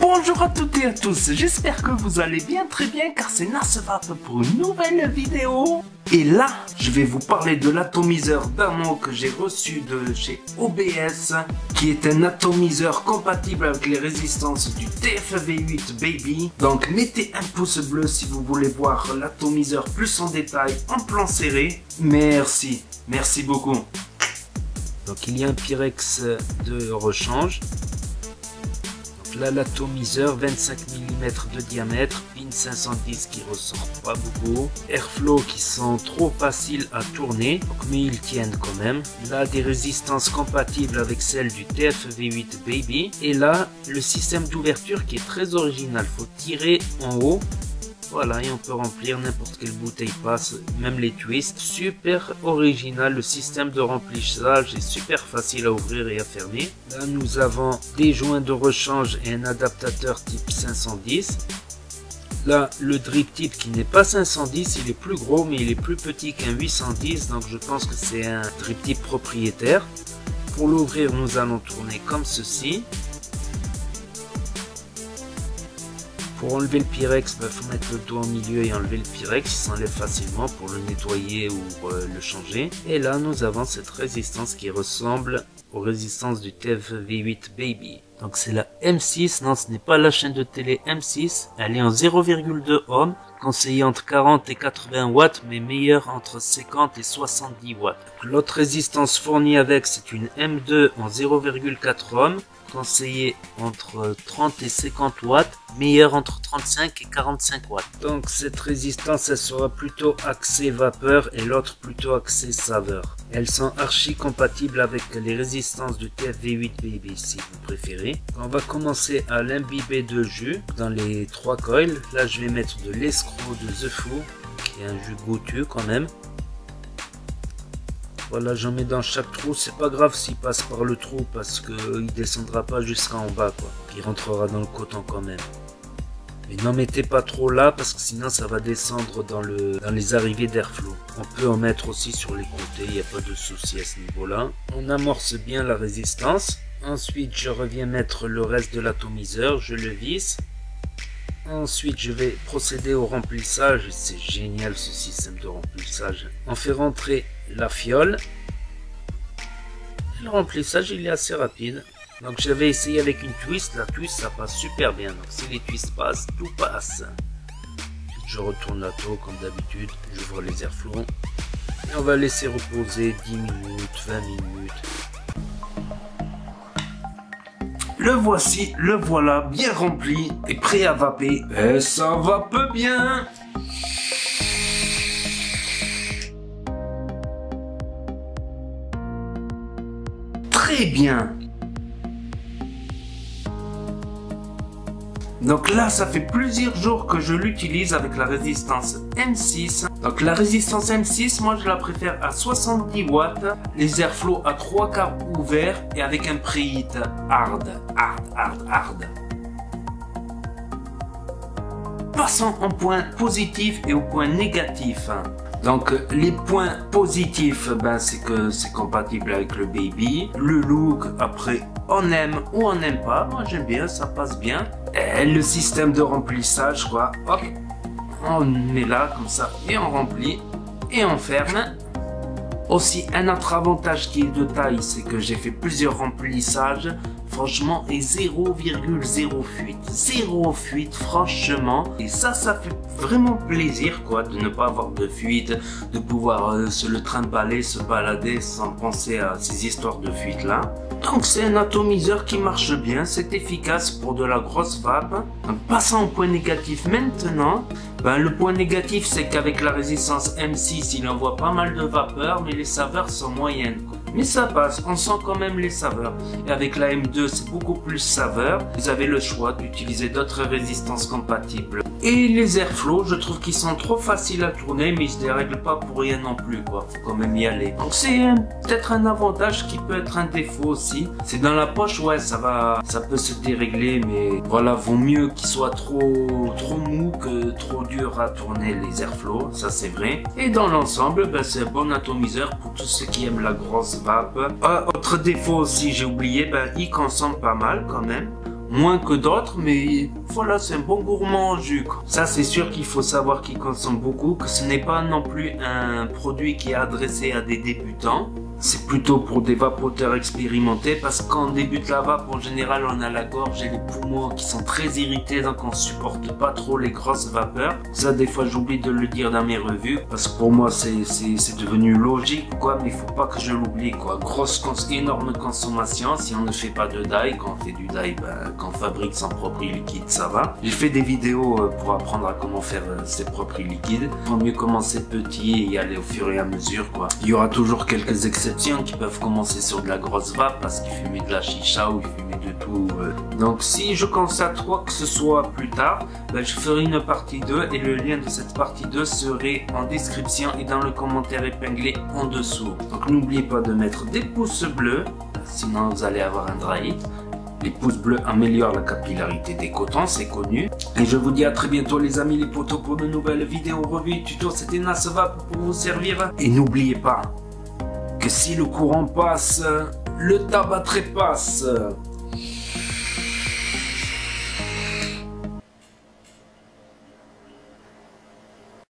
Bonjour à toutes et à tous, j'espère que vous allez bien, très bien, car c'est NasVap pour une nouvelle vidéo. Et là, je vais vous parler de l'atomiseur d'ammo que j'ai reçu de chez OBS, qui est un atomiseur compatible avec les résistances du TFV8 Baby. Donc mettez un pouce bleu si vous voulez voir l'atomiseur plus en détail, en plan serré. Merci, merci beaucoup. Donc il y a un Pyrex de rechange. Là, l'atomiseur 25 mm de diamètre, pin 510 qui ressort pas beaucoup, airflow qui sont trop faciles à tourner, donc, mais ils tiennent quand même. Là, des résistances compatibles avec celles du TFV8 Baby. Et là, le système d'ouverture qui est très original, faut tirer en haut. Voilà, et on peut remplir n'importe quelle bouteille passe, même les twists. Super original, le système de remplissage est super facile à ouvrir et à fermer. Là, nous avons des joints de rechange et un adaptateur type 510. Là, le drip type qui n'est pas 510, il est plus gros, mais il est plus petit qu'un 810, donc je pense que c'est un drip type propriétaire. Pour l'ouvrir, nous allons tourner comme ceci. Pour enlever le Pyrex, il faut mettre le doigt au milieu et enlever le Pyrex, il s'enlève facilement pour le nettoyer ou le changer. Et là, nous avons cette résistance qui ressemble aux résistances du TFV8 Baby. Donc c'est la M6, non ce n'est pas la chaîne de télé M6, elle est en 0,2 ohm, conseillée entre 40 et 80 watts, mais meilleure entre 50 et 70 watts. L'autre résistance fournie avec, c'est une M2 en 0,4 ohm, conseillé entre 30 et 50 watts, meilleur entre 35 et 45 watts. Donc cette résistance, elle sera plutôt axée vapeur et l'autre plutôt axée saveur. Elles sont archi compatibles avec les résistances du TFV8 Baby si vous préférez. On va commencer à l'imbiber de jus dans les 3 coils. Là je vais mettre de l'escroc de The Fou, qui est un jus goûteux quand même. Voilà, j'en mets dans chaque trou, c'est pas grave s'il passe par le trou parce qu'il descendra pas jusqu'en bas quoi. Il rentrera dans le coton quand même. Mais n'en mettez pas trop là parce que sinon ça va descendre dans les arrivées d'airflow. On peut en mettre aussi sur les côtés, il n'y a pas de souci à ce niveau là. On amorce bien la résistance. Ensuite je reviens mettre le reste de l'atomiseur, je le visse. Ensuite, je vais procéder au remplissage. C'est génial ce système de remplissage. On fait rentrer la fiole. Le remplissage, il est assez rapide. Donc, j'avais essayé avec une twist. La twist, ça passe super bien. Donc, si les twists passent, tout passe. Je retourne la taux comme d'habitude. J'ouvre les airflows. Et on va laisser reposer 10 minutes, 20 minutes. Le voici, le voilà, bien rempli et prêt à vaper. Et ça vape bien. Très bien. Donc là, ça fait plusieurs jours que je l'utilise avec la résistance M6. Donc la résistance M6, moi je la préfère à 70 watts, les airflows à 3/4 ouverts et avec un preheat hard. Passons au point positif et au point négatif. Donc les points positifs, c'est que c'est compatible avec le Baby. Le look, après on aime ou on n'aime pas. Moi j'aime bien, ça passe bien. Et le système de remplissage quoi. Hop, on met là comme ça et on remplit et on ferme. Aussi un autre avantage qui est de taille, c'est que j'ai fait plusieurs remplissages. Franchement, et 0,0 fuite. 0 fuite, franchement. Et ça fait vraiment plaisir, quoi, de ne pas avoir de fuite, de pouvoir se le trimballer, se balader sans penser à ces histoires de fuite là. Donc c'est un atomiseur qui marche bien, c'est efficace pour de la grosse vape. Donc, passons au point négatif maintenant. Le point négatif, c'est qu'avec la résistance M6, il envoie pas mal de vapeur, mais les saveurs sont moyennes, quoi. Mais ça passe, on sent quand même les saveurs. Et avec la M2, c'est beaucoup plus saveur. Vous avez le choix d'utiliser d'autres résistances compatibles Et les airflow, je trouve qu'ils sont trop faciles à tourner, mais ils se dérèglent pas pour rien non plus, quoi. Faut quand même y aller. Donc c'est peut-être un avantage qui peut être un défaut aussi. C'est dans la poche, ouais, ça peut se dérégler, mais voilà, vaut mieux qu'il soit trop mou que trop dur à tourner les airflow, ça c'est vrai. Et dans l'ensemble, ben, c'est un bon atomiseur pour tous ceux qui aiment la grosse vape. Autre défaut aussi, j'ai oublié, ben, il consomme pas mal quand même. Moins que d'autres, mais voilà, c'est un bon gourmand en jus, quoi. Ça, c'est sûr qu'il faut savoir qu'il consomme beaucoup, que ce n'est pas non plus un produit qui est adressé à des débutants. C'est plutôt pour des vapoteurs expérimentés, parce que quand on débute la vape, en général, on a la gorge et les poumons qui sont très irrités, donc on supporte pas trop les grosses vapeurs. Ça, des fois, j'oublie de le dire dans mes revues, parce que pour moi, c'est devenu logique, quoi, mais il faut pas que je l'oublie, quoi. Énorme consommation, si on ne fait pas de dye, quand on fait du dye, ben, quand on fabrique son propre liquide, ça va. J'ai fait des vidéos pour apprendre à comment faire ses propres liquides. Il vaut mieux commencer petit et y aller au fur et à mesure, quoi. Il y aura toujours quelques exceptions qui peuvent commencer sur de la grosse vape parce qu'ils fumaient de la chicha ou ils fumaient de tout. Donc si je constate quoi que ce soit plus tard, ben, je ferai une partie 2 et le lien de cette partie 2 serait en description et dans le commentaire épinglé en dessous. Donc n'oubliez pas de mettre des pouces bleus, sinon vous allez avoir un dry hit. Les pouces bleus améliorent la capillarité des cotons, c'est connu. Et je vous dis à très bientôt les amis les potos pour de nouvelles vidéos, revues et tutos. C'était NasVape pour vous servir. Et n'oubliez pas que si le courant passe, le tabac trépasse.